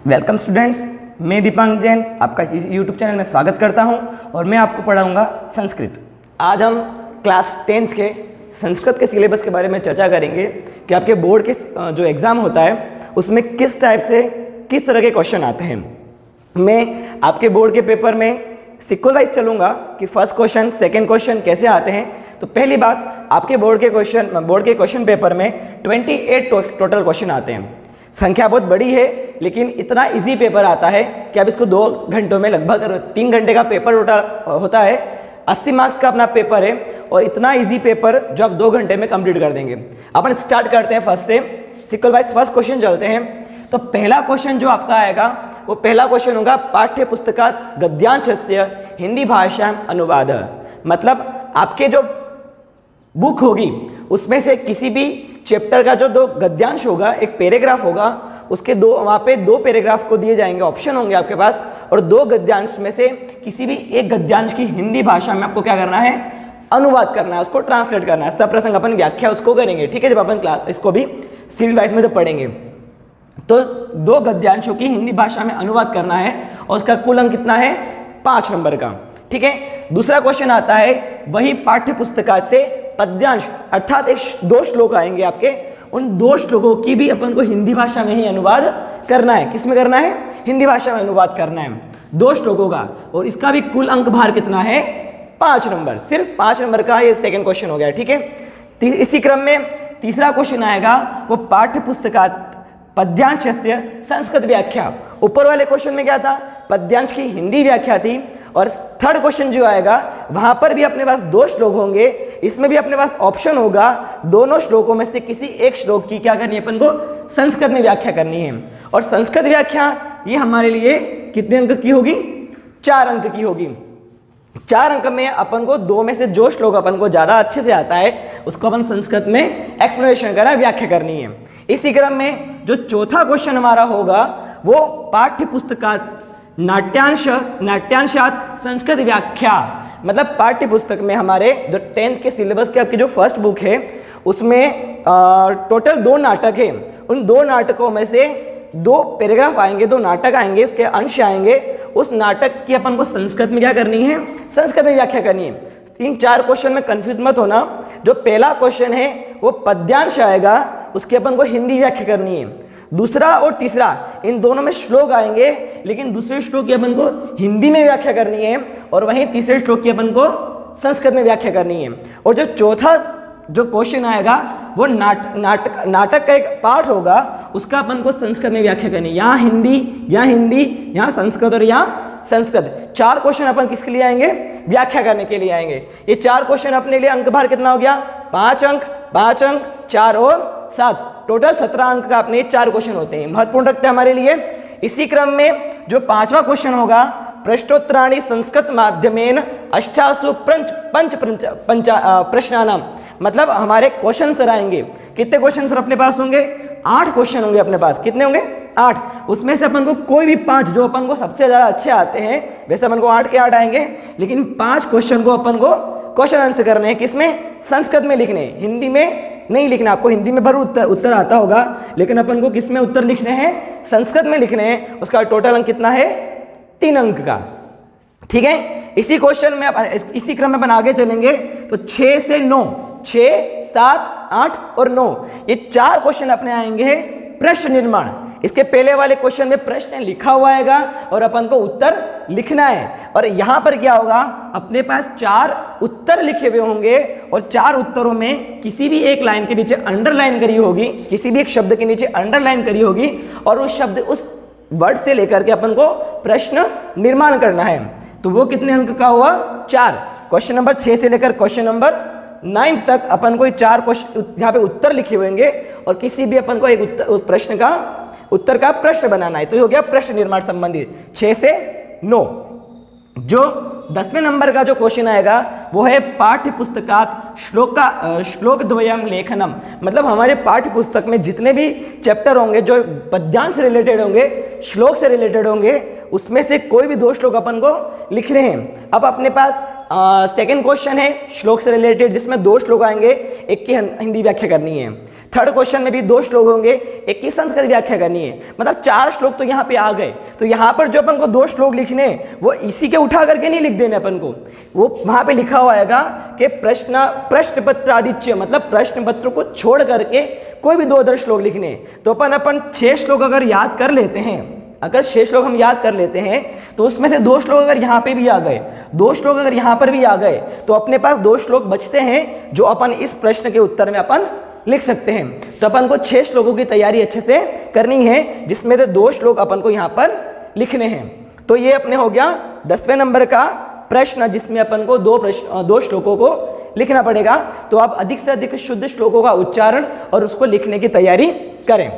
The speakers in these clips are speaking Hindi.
वेलकम स्टूडेंट्स, मैं दीपांक जैन आपका यूट्यूब चैनल में स्वागत करता हूं और मैं आपको पढ़ाऊंगा संस्कृत। आज हम क्लास 10th के संस्कृत के सिलेबस के बारे में चर्चा करेंगे कि आपके बोर्ड के जो एग्ज़ाम होता है उसमें किस टाइप से किस तरह के क्वेश्चन आते हैं। मैं आपके बोर्ड के पेपर में सिक्वल वाइज चलूँगा कि फर्स्ट क्वेश्चन सेकेंड क्वेश्चन कैसे आते हैं। तो पहली बात, आपके बोर्ड के क्वेश्चन पेपर में 28 टोटल क्वेश्चन आते हैं। संख्या बहुत बड़ी है लेकिन इतना इजी पेपर आता है कि आप इसको 2 घंटों में, लगभग 3 घंटे का पेपर होता है। 80 मार्क्स का अपना पेपर है और इतना इजी पेपर जो आप 2 घंटे में कंप्लीट कर देंगे। अपन स्टार्ट करते हैं फर्स्ट से, सिक्वल वाइज फर्स्ट क्वेश्चन चलते हैं। तो पहला क्वेश्चन जो आपका आएगा वो पहला क्वेश्चन होगा पाठ्य पुस्तकात् गद्यांशस्य हिंदी भाषा अनुवाद। मतलब आपके जो बुक होगी उसमें से किसी भी चैप्टर का जो 2 गद्यांश होगा, एक पैराग्राफ होगा, उसके वहाँ पे 2 पैराग्राफ को दिए जाएंगे, ऑप्शन होंगे आपके पास, और 2 गद्यांश में से किसी भी एक गद्यांश की हिंदी भाषा में आपको क्या करना है, अनुवाद करना है, उसको ट्रांसलेट करना है। सब प्रसंग अपन व्याख्या उसको करेंगे, ठीक है, जब अपन क्लास इसको भी सीरीज वाइज में जब पढ़ेंगे। तो 2 गद्यांशों की हिंदी भाषा में अनुवाद करना है और उसका कुल अंक कितना है, 5 नंबर का, ठीक है। दूसरा क्वेश्चन आता है वही पाठ्य पुस्तका से पद्यांश, अर्थात 2 श्लोक आएंगे आपके, उन 2 श्लोकों की भी अपन को हिंदी भाषा में ही अनुवाद करना है। किस में करना है, हिंदी भाषा में अनुवाद करना है 2 श्लोकों का, और इसका भी कुल अंक भार कितना है, 5 नंबर, सिर्फ 5 नंबर का ये सेकंड क्वेश्चन हो गया, ठीक है। इसी क्रम में तीसरा क्वेश्चन आएगा वो पाठ्य पुस्तकात् पद्यांशस्य संस्कृत व्याख्या। ऊपर वाले क्वेश्चन में क्या था, पद्यांश की हिंदी व्याख्या थी, और थर्ड क्वेश्चन जो आएगा वहां पर भी अपने पास 2 श्लोक होंगे, इसमें भी अपने पास ऑप्शन होगा, दोनों श्लोकों में से किसी एक श्लोक की क्या करनी है, अपन को संस्कृत में व्याख्या करनी है। और संस्कृत व्याख्या ये हमारे लिए कितने अंक की होगी, 4 अंक की होगी। 4 अंक में अपन को 2 में से जो श्लोक अपन को ज्यादा अच्छे से आता है उसको अपन संस्कृत में एक्सप्लेनेशन करना, व्याख्या करनी है। इसी क्रम में जो चौथा क्वेश्चन हमारा होगा वो पाठ्य पुस्तकात् नाट्यांशात् संस्कृत व्याख्या। मतलब पाठ्य पुस्तक में हमारे जो 10th के सिलेबस के आपकी जो फर्स्ट बुक है उसमें टोटल 2 नाटक है। उन 2 नाटकों में से 2 पैराग्राफ आएंगे, 2 नाटक आएंगे, उसके अंश आएंगे। उस नाटक की अपन को संस्कृत में क्या करनी है, संस्कृत में व्याख्या करनी है। 3-4 क्वेश्चन में कंफ्यूज मत होना। जो पहला क्वेश्चन है वो पद्यांश आएगा, उसकी अपन को हिंदी व्याख्या करनी है। दूसरा और तीसरा इन दोनों में श्लोक आएंगे, लेकिन दूसरे श्लोक की अपन को हिंदी में व्याख्या करनी है और वहीं तीसरे श्लोक की अपन को संस्कृत में व्याख्या करनी है। और जो चौथा जो क्वेश्चन आएगा वो नाटक का एक पार्ट होगा, उसका अपन को संस्कृत में व्याख्या करनी है। यहाँ हिंदी, यहाँ संस्कृत और यहाँ संस्कृत। 4 क्वेश्चन अपन किसके लिए आएंगे, व्याख्या करने के लिए आएंगे। ये 4 क्वेश्चन अपने लिए अंक भार कितना हो गया, 5 अंक, 4 और 7, टोटल 17 अंक का अपने 4 क्वेश्चन होते हैं, महत्वपूर्ण रखते हैं हमारे लिए। इसी क्रम में जो 5वां क्वेश्चन होगा, प्रश्नोत्तराणि संस्कृत माध्यमेन 88 प्रश्नानाम। मतलब हमारे क्वेश्चन सर आएंगे, कितने क्वेश्चन सर अपने पास होंगे, 8 क्वेश्चन होंगे अपने पास। कितने होंगे, 8। उसमें से अपन को कोई भी 5 जो अपन को सबसे ज्यादा अच्छे आते हैं, वैसे अपन को 8 के 8 आएंगे, लेकिन 5 क्वेश्चन को अपन को क्वेश्चन आंसर करने हैं, किसमें, संस्कृत में लिखने हैं, हिंदी में नहीं लिखना। आपको हिंदी में भर उत्तर आता होगा, लेकिन अपन को किस में उत्तर लिखने हैं, संस्कृत में लिखने हैं। उसका टोटल अंक कितना है, 3 अंक का, ठीक है। इसी क्वेश्चन में इसी क्रम में अपन आगे चलेंगे तो 6 से 9, 6, 7, 8 और 9 ये 4 क्वेश्चन अपने आएंगे प्रश्न निर्माण। इसके पहले वाले क्वेश्चन में प्रश्न लिखा हुआ आएगा और अपन को उत्तर लिखना है। और यहाँ पर क्या होगा, अपने पास 4 उत्तर लिखे हुए होंगे और 4 उत्तरों में किसी भी एक लाइन के नीचे अंडरलाइन करी होगी, किसी भी एक शब्द के नीचे अंडरलाइन करी होगी, और उस शब्द, उस वर्ड से लेकर के अपन को प्रश्न निर्माण करना है। तो वो कितने अंक का हुआ, 4। क्वेश्चन नंबर 6 से लेकर क्वेश्चन नंबर 9 तक अपन को 4 क्वेश्चन यहाँ पे उत्तर लिखे हुए होंगे और किसी भी अपन को एक प्रश्न का उत्तर का प्रश्न बनाना है। तो ये हो गया प्रश्न निर्माण संबंधित 6 से 9। जो 10वें नंबर का जो क्वेश्चन आएगा वो है पाठ्य पुस्तकात् श्लोक द्वयम लेखनम। मतलब हमारे पाठ्य पुस्तक में जितने भी चैप्टर होंगे जो पद्यांश से रिलेटेड होंगे, श्लोक से रिलेटेड होंगे, उसमें से कोई भी 2 श्लोक अपन को लिखने हैं। अब अपने पास सेकंड क्वेश्चन है श्लोक से रिलेटेड, जिसमें 2 श्लोक आएंगे, एक की हिंदी व्याख्या करनी है। थर्ड क्वेश्चन में भी 2 श्लोक होंगे, एक की संस्कृत व्याख्या करनी है, मतलब 4 श्लोक तो यहाँ पे आ गए। तो यहाँ पर जो अपन को 2 श्लोक लिखने वो इसी के उठा करके नहीं लिख देने अपन को, वो वहाँ पे लिखा हुआ आएगा कि प्रश्न पत्र आदित्य, मतलब प्रश्न पत्र को छोड़ करके कोई भी 2 अदर श्लोक लिखने। तो अपन 6 श्लोक अगर याद कर लेते हैं, अगर 6 श्लोक हम याद कर लेते हैं तो उसमें से 2 श्लोक अगर यहाँ पे भी आ गए, 2 श्लोक अगर यहाँ पर भी आ गए, तो अपने पास 2 श्लोक बचते हैं जो अपन इस प्रश्न के उत्तर में अपन लिख सकते हैं। तो अपन को 6 श्लोकों की तैयारी अच्छे से करनी है, जिसमें से 2 श्लोक अपन को यहाँ पर लिखने हैं। तो ये अपने हो गया 10वें नंबर का प्रश्न, जिसमें अपन को 2 श्लोकों को लिखना पड़ेगा। तो आप अधिक से अधिक शुद्ध श्लोकों का उच्चारण और उसको लिखने की तैयारी करें।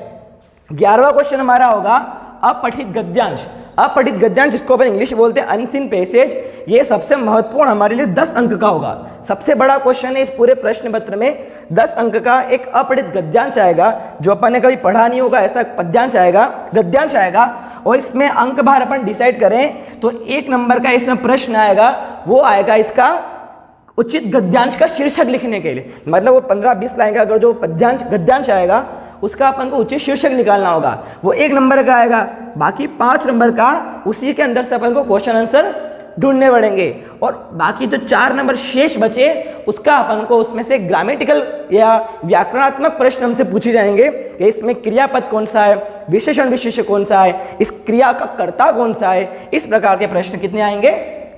11वां क्वेश्चन हमारा होगा अपठित गद्यांश। अपठित गद्यांश जिसको अपन इंग्लिश बोलते हैं अनसीन पैसेज, ये सबसे महत्वपूर्ण हमारे लिए 10 अंक का होगा। सबसे बड़ा क्वेश्चन है इस पूरे प्रश्न पत्र में। 10 अंक का एक अपठित गद्यांश आएगा, जो अपन ने कभी पढ़ा नहीं होगा, ऐसा पद्यांश आएगा, गद्यांश आएगा। और इसमें अंक भार अपन डिसाइड करें तो 1 नंबर का इसमें प्रश्न आएगा, वो आएगा इसका उचित गद्यांश का शीर्षक लिखने के लिए। मतलब वो 15-20 लाइन का अगर जो गद्यांश आएगा उसका अपन को उचित शीर्षक निकालना होगा, वो 1 नंबर का आएगा। बाकी 5 नंबर का उसी के अंदर से अपन को क्वेश्चन आंसर ढूंढने पड़ेंगे। और बाकी जो 4 नंबर शेष बचे उसका अपन को उसमें से ग्रामेटिकल या व्याकरणात्मक प्रश्न हमसे पूछे जाएंगे कि इसमें क्रियापद कौन सा है, विशेषण विशेष्य कौन सा है, इस क्रिया का कर्ता कौन सा है। इस प्रकार के प्रश्न कितने आएंगे?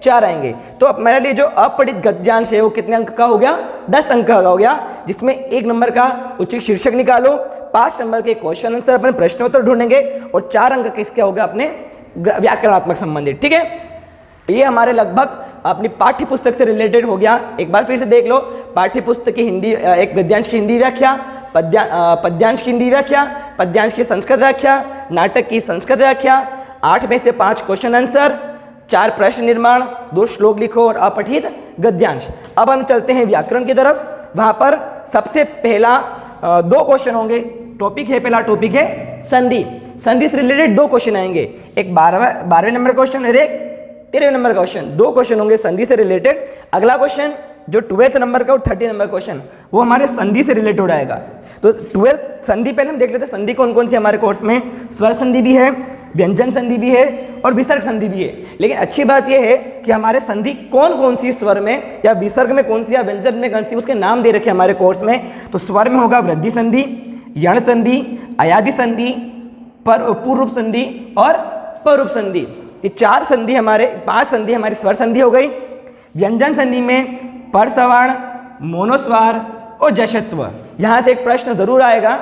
4 आएंगे। तो अब मेरे लिए जो अपठित गद्यांश है वो कितने अंक का हो गया? 10 अंक का हो गया, जिसमें 1 नंबर का उचित शीर्षक निकालो, 5 नंबर के क्वेश्चन आंसर अपने प्रश्नोत्तर ढूंढेंगे और 4 अंक किसके हो गया? अपने व्याकरणात्मक संबंधित। ठीक है, ये हमारे लगभग अपनी पाठ्य पुस्तक से रिलेटेड हो गया। एक बार फिर से देख लो, पाठ्य पुस्तक की हिंदी, एक गद्यांश की हिंदी व्याख्या, पद्यांश की हिंदी व्याख्या, पद्यांश की संस्कृत व्याख्या, नाटक की संस्कृत व्याख्या, 8 में से 5 क्वेश्चन आंसर, 4 प्रश्न निर्माण, 2 श्लोक लिखो और अपठित गद्यांश। अब हम चलते हैं व्याकरण की तरफ। वहां पर सबसे पहला 2 क्वेश्चन होंगे। टॉपिक है, पहला टॉपिक है संधि। संधि से रिलेटेड 2 क्वेश्चन आएंगे, एक 12वें नंबर क्वेश्चन और एक 13वें नंबर क्वेश्चन। 2 क्वेश्चन होंगे संधि से रिलेटेड। अगला क्वेश्चन जो 12वें नंबर का और 13वें नंबर क्वेश्चन वो हमारे संधि से रिलेटेड आएगा। तो 12 संधि पहले हम देख लेते हैं संधि कौन कौन सी हमारे कोर्स में। स्वर संधि भी है, व्यंजन संधि भी है और विसर्ग संधि भी है। लेकिन अच्छी बात यह है कि हमारे संधि कौन कौन सी स्वर में या विसर्ग में कौन सी या व्यंजन में कौन सी, उसके नाम दे रखे हमारे कोर्स में। तो स्वर में होगा वृद्धि संधि, यण संधि, अयादि संधि, पूर्व संधि और पररूप संधि। ये 4 संधि हमारे, 5 संधि हमारी स्वर संधि हो गई। व्यंजन संधि में परसवर्ण, मोनोस्वार और जशत्व। यहाँ से एक प्रश्न जरूर आएगा,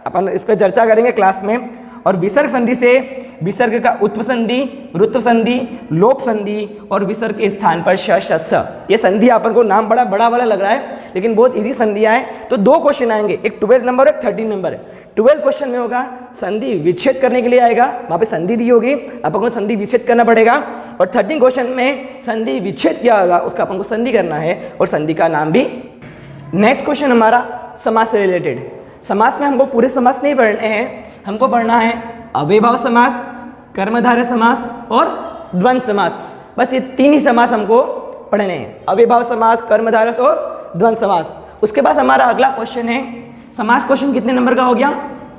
अपन इस पर चर्चा करेंगे क्लास में। और विसर्ग संधि से विसर्ग का उत्व संधि, ऋत्व संधि, लोप संधि और विसर्ग के स्थान पर श, श, स। ये संधि अपन को नाम बड़ा वाला लग रहा है, लेकिन बहुत इजी संधियां हैं। तो 2 क्वेश्चन आएंगे, एक 12 नंबर और एक 13 नंबर। 12 क्वेश्चन में होगा संधि विच्छेद करने के लिए आएगा, वहाँ पे संधि दी होगी, अपन को संधि विच्छेद करना पड़ेगा। और 13 क्वेश्चन में संधि विच्छेद क्या होगा, उसका अपन को संधि करना है और संधि का नाम भी। नेक्स्ट क्वेश्चन हमारा समास से रिलेटेड। समास में हमको पूरे समास नहीं पढ़ने हैं, हमको पढ़ना है अव्ययभाव समास, कर्मधारय समास और द्वंद्व समास। बस ये 3 ही समास हमको पढ़ने हैं, अव्ययभाव समास, कर्मधारय और द्वंद्व समास। उसके बाद हमारा अगला क्वेश्चन है समास। क्वेश्चन कितने नंबर का हो गया?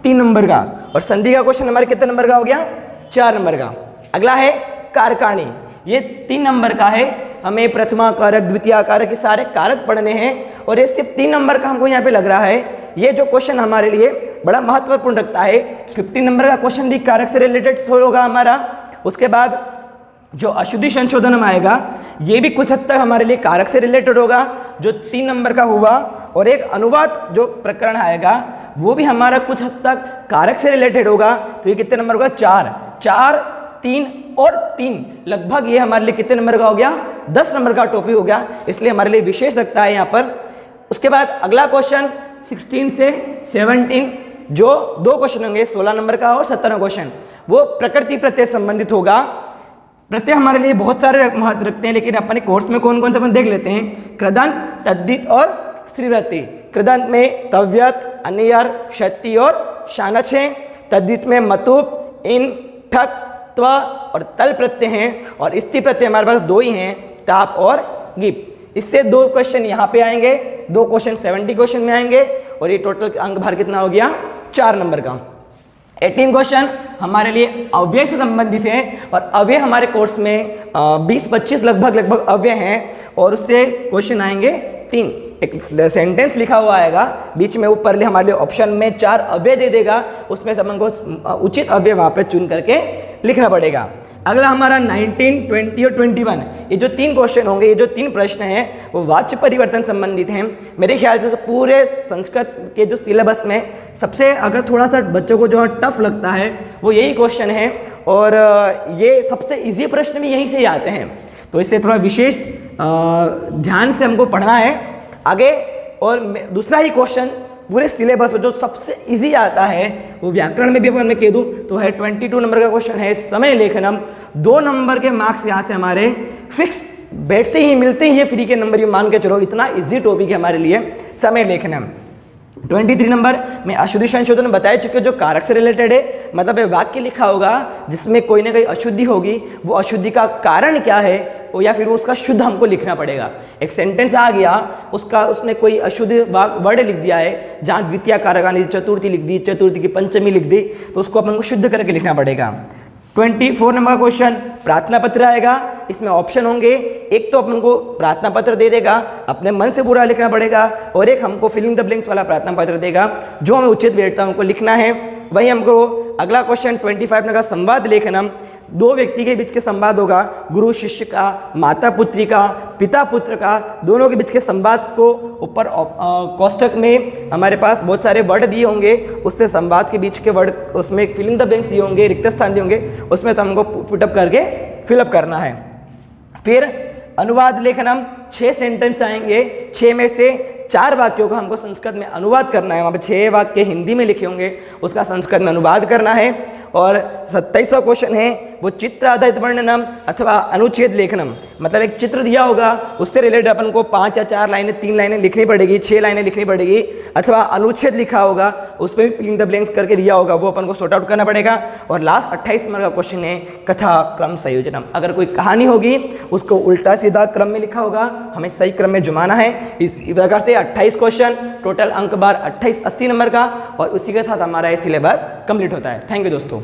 3 नंबर का। और संधि का क्वेश्चन हमारे कितने नंबर का हो गया? 4 नंबर का। अगला है कारकाणी, ये 3 नंबर का है। हमें प्रथमा कारक, द्वितीय कारक, ये सारे कारक पढ़ने हैं और ये सिर्फ 3 नंबर का हमको यहाँ पे लग रहा है। ये जो क्वेश्चन हमारे लिए बड़ा महत्वपूर्ण रखता है। 15 नंबर का क्वेश्चन भी कारक से रिलेटेड होगा हमारा। उसके बाद जो अशुद्धि संशोधन आएगा ये भी कुछ हद तक हमारे लिए कारक से रिलेटेड होगा, जो 3 नंबर का हुआ। और एक अनुवाद जो प्रकरण आएगा वो भी हमारा कुछ हद तक कारक से रिलेटेड होगा। तो ये कितने नंबर का? 4, 3 और 3, लगभग ये हमारे लिए कितने नंबर का हो गया? 10 नंबर का टॉपिक हो गया, इसलिए हमारे लिए विशेष लगता है यहाँ पर। उसके बाद अगला क्वेश्चन 16 से 17, जो 2 क्वेश्चन होंगे, 16 नंबर का और 17वां क्वेश्चन, वो प्रकृति प्रत्यय संबंधित होगा। प्रत्यय हमारे लिए बहुत सारे महत्व रखते हैं, लेकिन अपने कोर्स में कौन कौन से अपन देख लेते हैं। कृदंत, तद्धित और स्त्रीवृत्ति। कृदंत में तव्यत, अन्यर, शक्ति और शानच है। तद्धित में मतुप, इन, ठक, त्व और तल प्रत्यय हैं। और स्त्री प्रत्यय हमारे पास 2 ही हैं, ताप और गिप। इससे 2 क्वेश्चन यहाँ पे आएंगे, 2 क्वेश्चन 70 क्वेश्चन में आएंगे और ये टोटल अंक भार कितना हो गया 4 नंबर का। 18 क्वेश्चन हमारे लिए अव्यय से संबंधित है और अव्यय हमारे कोर्स में 20-25 लगभग अव्यय हैं और उससे क्वेश्चन आएंगे 3। एक सेंटेंस लिखा हुआ आएगा, बीच में ऊपर ले हमारे लिए ऑप्शन में 4 अव्यय दे देगा, उसमें से हमको उचित अव्यय वहाँ पे चुन करके लिखना पड़ेगा। अगला हमारा 19, 20 और 21, ये जो 3 क्वेश्चन होंगे, ये जो 3 प्रश्न हैं वो वाच्य परिवर्तन संबंधित हैं। मेरे ख्याल से तो पूरे संस्कृत के जो सिलेबस में सबसे अगर थोड़ा सा बच्चों को जो टफ लगता है वो यही क्वेश्चन है और ये सबसे इजी प्रश्न भी यहीं से ही आते हैं, तो इससे थोड़ा विशेष ध्यान से हमको पढ़ना है आगे। और दूसरा ही क्वेश्चन पूरे सिलेबस में जो सबसे इजी आता है वो व्याकरण में भी अगर मैं कह दूँ तो है 22 नंबर का क्वेश्चन है समय लेखनम। 2 नंबर के मार्क्स यहाँ से हमारे फिक्स बैठते ही मिलते ही फ्री के नंबर, ये मान के चलो इतना इजी टॉपिक है हमारे लिए समय लेखनम। 23 नंबर में अशुद्धि संशोधन बताए चुके, जो कारक से रिलेटेड है, मतलब वाक्य लिखा होगा जिसमें कोई ना कोई अशुद्धि होगी, वो अशुद्धि का कारण क्या है वो या फिर उसका शुद्ध हमको लिखना पड़ेगा। एक सेंटेंस आ गया, उसका उसमें कोई अशुद्ध वर्ड लिख दिया है, जहाँ द्वितीय कारक चतुर्थी लिख दी, चतुर्थी की पंचमी लिख दी, तो उसको अपन को शुद्ध करके लिखना पड़ेगा। 24 नंबर का क्वेश्चन प्रार्थना पत्र आएगा, इसमें ऑप्शन होंगे, एक तो अपन को प्रार्थना पत्र दे देगा, अपने मन से पूरा लिखना पड़ेगा, और एक हमको फिलिंग द ब्लैंक्स वाला प्रार्थना पत्र देगा जो हमें उचित बैठता है हमको लिखना है। वही हमको अगला क्वेश्चन 25 नंबर का संवाद लेखनम, 2 व्यक्ति के बीच के संवाद होगा, गुरु शिष्य का, माता पुत्री का, पिता पुत्र का, दोनों के बीच के संवाद को ऊपर कोष्ठक में हमारे पास बहुत सारे वर्ड दिए होंगे, उससे संवाद के बीच के वर्ड उसमें फिलिंग द ब्लैंक्स दिए होंगे, रिक्त स्थान दिए होंगे, उसमें से हमको पुटअप करके फिलअप करना है। फिर अनुवाद लेखनम, 6 सेंटेंस आएंगे, 6 में से 4 वाक्यों का हमको संस्कृत में अनुवाद करना है। वहाँ पे 6 वाक्य हिंदी में लिखे होंगे, उसका संस्कृत में अनुवाद करना है। और 27वां क्वेश्चन है वो चित्र आधारित वर्णनम अथवा अनुच्छेद लेखनम, मतलब एक चित्र दिया होगा उससे रिलेटेड अपन को 5 या 4 लाइनें, 3 लाइनें लिखनी पड़ेगी, 6 लाइनें लिखनी पड़ेगी, अथवा अनुच्छेद लिखा होगा उस पर भी फिलिंग द ब्लैंक्स करके दिया होगा, वो अपन को सॉर्ट आउट करना पड़ेगा। और लास्ट 28 नंबर का क्वेश्चन है कथा क्रम संयोजनम, अगर कोई कहानी होगी उसको उल्टा सीधा क्रम में लिखा होगा, हमें सही क्रम में जुमाना है। इस प्रकार से 28 क्वेश्चन, टोटल अंक बार 28 80 नंबर का, और उसी के साथ हमारा ये सिलेबस कंप्लीट होता है। थैंक यू दोस्तों।